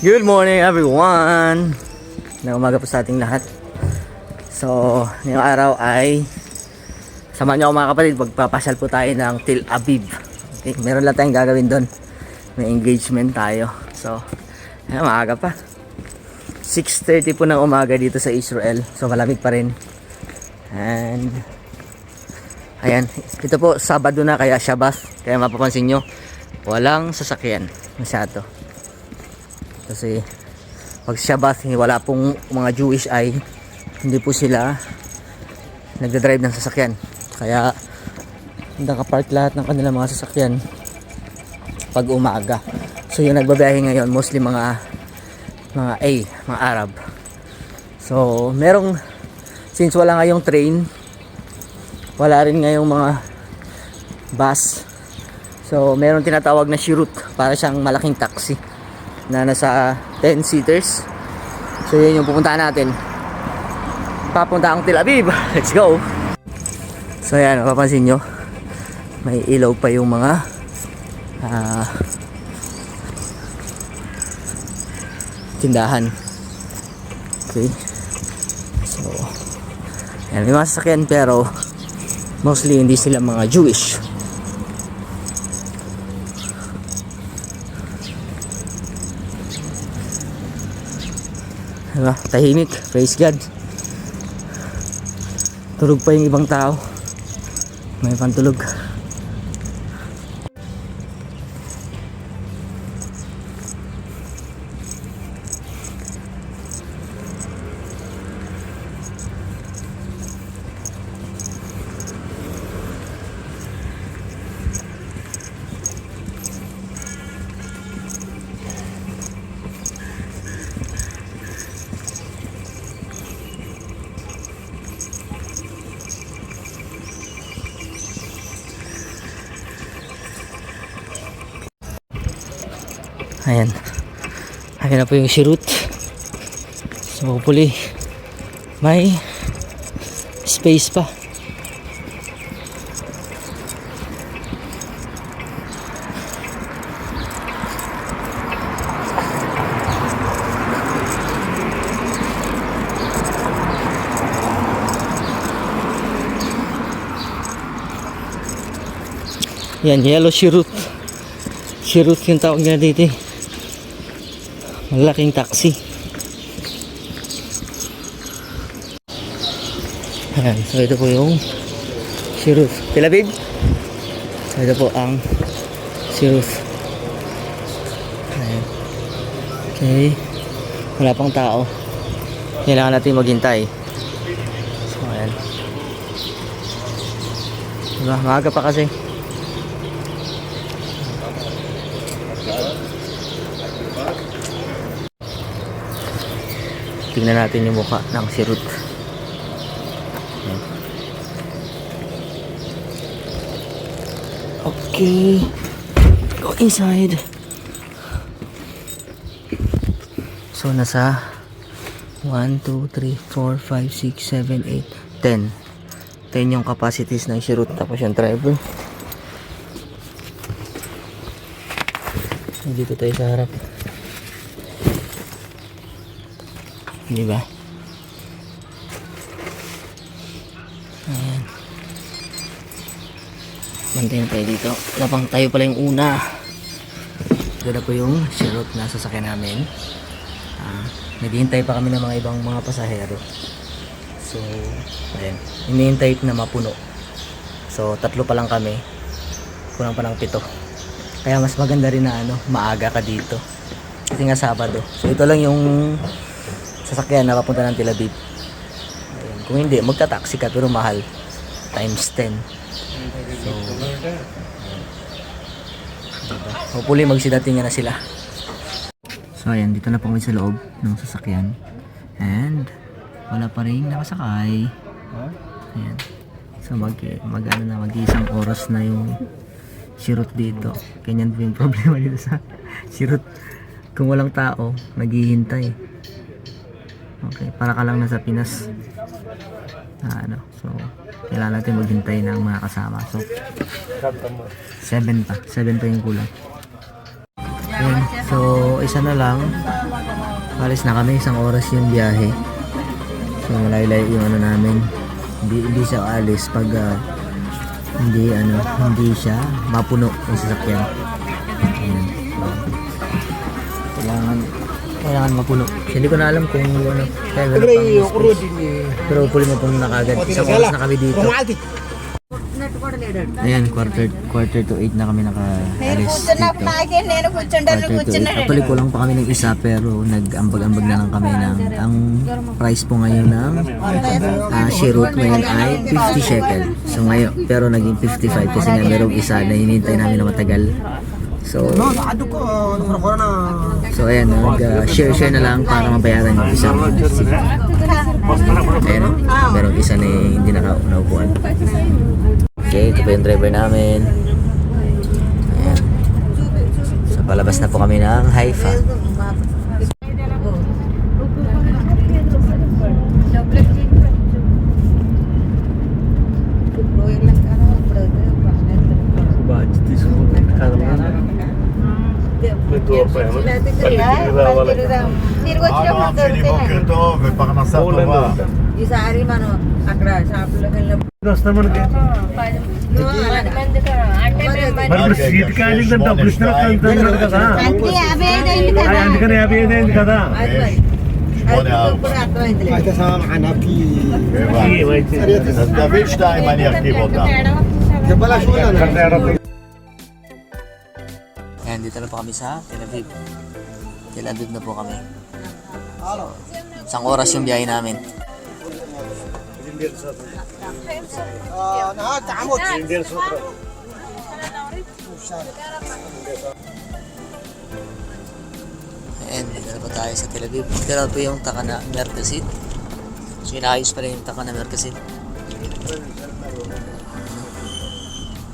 Good morning everyone! Magandang umaga po sa ating lahat. So, ngayong araw ay samahan niyo ako mga kapatid, magpapasyal po tayo ng Tel Aviv. Okay, meron lang tayong gagawin doon. May engagement tayo. So, ayan, maaga pa. 6:30 po ng umaga dito sa Israel. So, malamig pa rin. And ayan, ito po Sabado na kaya Shabbat. Kaya mapapansin nyo, walang sasakyan masyado. Kasi pag Shabbat, wala pong mga Jewish ay hindi po sila nagdadrive ng sasakyan. Kaya nakapark lahat ng kanilang mga sasakyan pag umaga. So yung nagbabiyahe ngayon mostly mga Arab. So merong, since wala ngayong train, wala rin ngayong mga bus, so meron tinatawag na shirut, para siyang malaking taxi na nasa 10 seaters. So yun yung pupuntahan natin. Papunta ang Tel Aviv. Let's go. So ayan, mapapansin nyo, may ilaw pa yung mga tindahan. Okay. So ayan, may mga sasakyan pero mostly hindi sila mga Jewish. Diba? Tahimik, praise God. Tulog pa yung ibang tao. May pantulog. Ayan. Ayan na po yung shirut. So hopefully may space pa. Yan, yellow shirut. Shirut yung tawag nila dito. Malaking taxi. Ayan, so ito po yung shirut Tel Aviv. So ito po ang shirut. Ayan. Okay, wala pang tao, kailangan natin maghintay. So ayan, diba, maaga pa kasi. Tingnan natin yung mukha ng shirut. Okay, go inside. So nasa 1, 2, 3, 4, 5, 6, 7, 8, 10 10 yung capacities ng shirut. Tapos yung driver. Dito tayo sa harap, di ba? Ayan, bantayan tayo dito. Lapang tayo pala yung una. Ganda po yung shirut na sasakyan namin. Naghihintay pa kami ng mga ibang mga pasahero. So ayan, hinihintay na mapuno. So 3 pa lang kami, kulang pa ng 7. Kaya mas maganda rin na maaga ka dito kasi nga Sabado. So ito lang yung sasakyan na papunta ng Tel Aviv. Ayan. Kung hindi, magta-taxi ka pero mahal, times 10. So diba? Hopefully magsidatingan na sila. So ayan, dito na po kami sa loob ng sasakyan. And wala pa rin nakasakay. Ayan. So mag-isang oras na yung shirut dito. Ganyan po yung problema dito sa shirut. Kung walang tao, naghihintay. Okay, para ka lang nasa Pinas. So kailangan natin maghintay ng mga kasama. So 7 pa yung kulang. Ayan, so isa na lang. Alis na kami, isang oras yung biyahe. So malayo-layo yung ano namin. Hindi siya alis pag hindi siya mapuno yung sasakyan. Ayan. Kailangan mapuno. Hindi ko na alam kung ano. Pero puli mo pong nakagad. Isang oras na kami dito. Ayan, quarter to 8 na kami naka-alis dito. Actually kulang pa kami ng isa pero nag-ambag-ambag na lang kami ng ang price po ngayon ng shirut ngayon ay 50 shekel. So ngayon, pero naging 55 kasi nga merong isa na hinintay namin na matagal. So ayan, nag-share na lang para mabayaran yung isang ayan, merong isa na hindi naupuan. Okay, ito po yung driver namin. Ayan. So palabas na po kami ng Haifa. మరి సీట్ ఖాళీగా డబ్బులు ఇస్తున్నారు కదా, అందుకని 50 అయింది కదా. אז תביא 2, אני ארכיב אותה. Ayan, dito na po kami sa Tel Aviv. Tel Aviv na po kami. Isang oras yung biyahe namin. Ayan, dito na po tayo sa Tel Aviv. Dito na po yung Takana Merkazit. So, inaayos pa rin yung Takana Merkazit.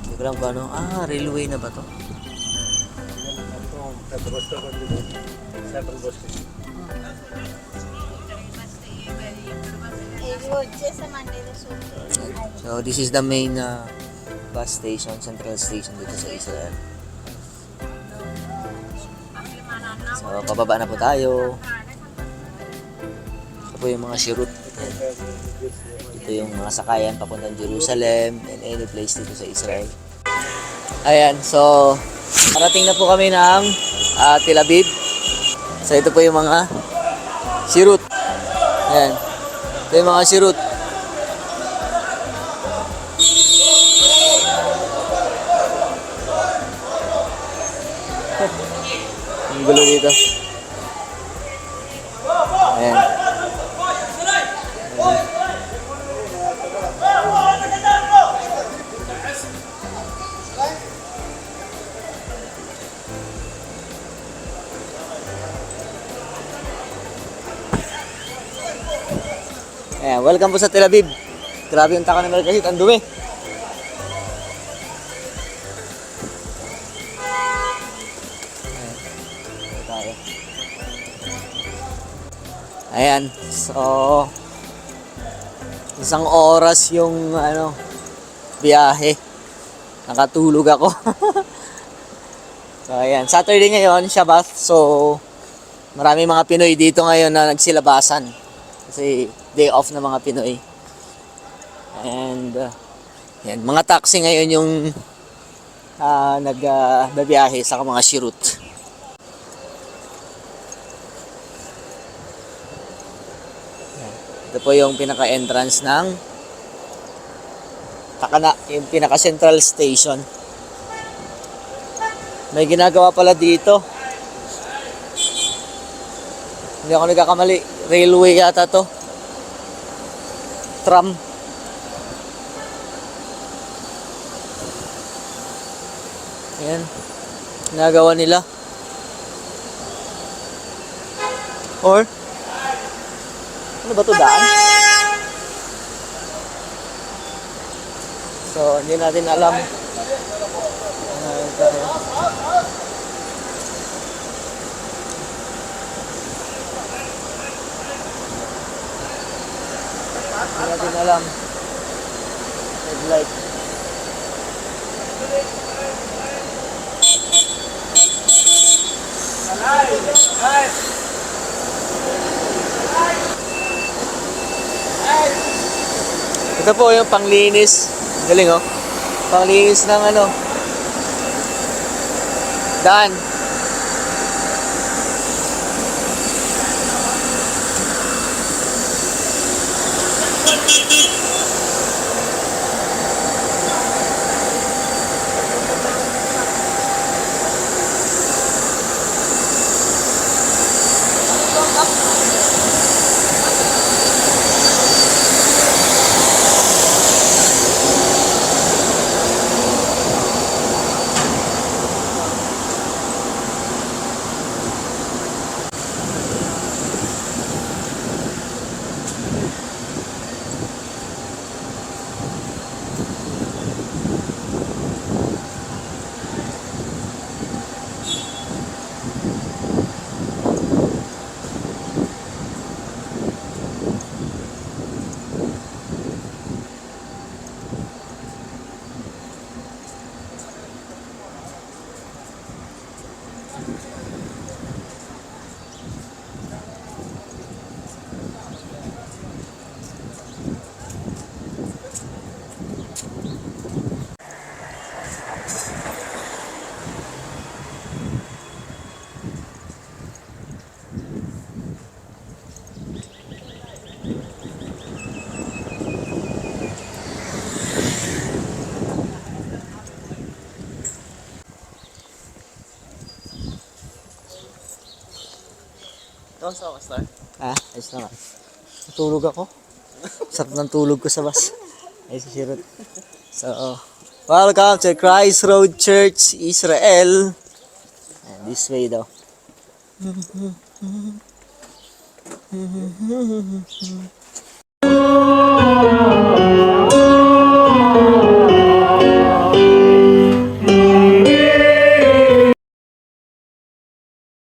Hindi ko lang kung ano. Railway na ba to? So this is the main bus station, central station dito sa Israel. So pababa na po tayo. Ito po yung mga shirut. Ito yung mga sakayan papuntang Jerusalem and any place dito sa Israel. Ayan, so parating na po kami ng Tel Aviv. So ito po yung mga shirut. Ayan. Ito yung mga shirut. Ang gulo dito. Ayan. Ayan, welcome po sa Tel Aviv. Grabe yung Takana Merkazit, ang dumi. Ayan, so isang oras yung biyahe. Nakatulog ako. So ayan, Saturday ngayon, Shabbat. So marami mga Pinoy dito ngayon na nagsilabasan. Kasi day off na mga Pinoy. And yan, mga taxi ngayon yung nagbabiyahe sa mga shirut. Ito po yung pinaka-entrance ng Takana, yung pinaka-central station. May ginagawa pala dito. Hindi ako nagkakamali. Railway yata to. Tram. Ayan. Ginagawa nila. Or ano ba to, daan? So, hindi natin alam. Hindi natin alam. Headlight. Ito po yung panglinis. Galing oh. Panglinis ng ano. Daan. Kamusta ka, Star? Ayos naman. Natulog ako. Sarap ng tulog ko sa bus. Ay, si Shirot. So, welcome to Christ Road Church, Israel. And this way daw.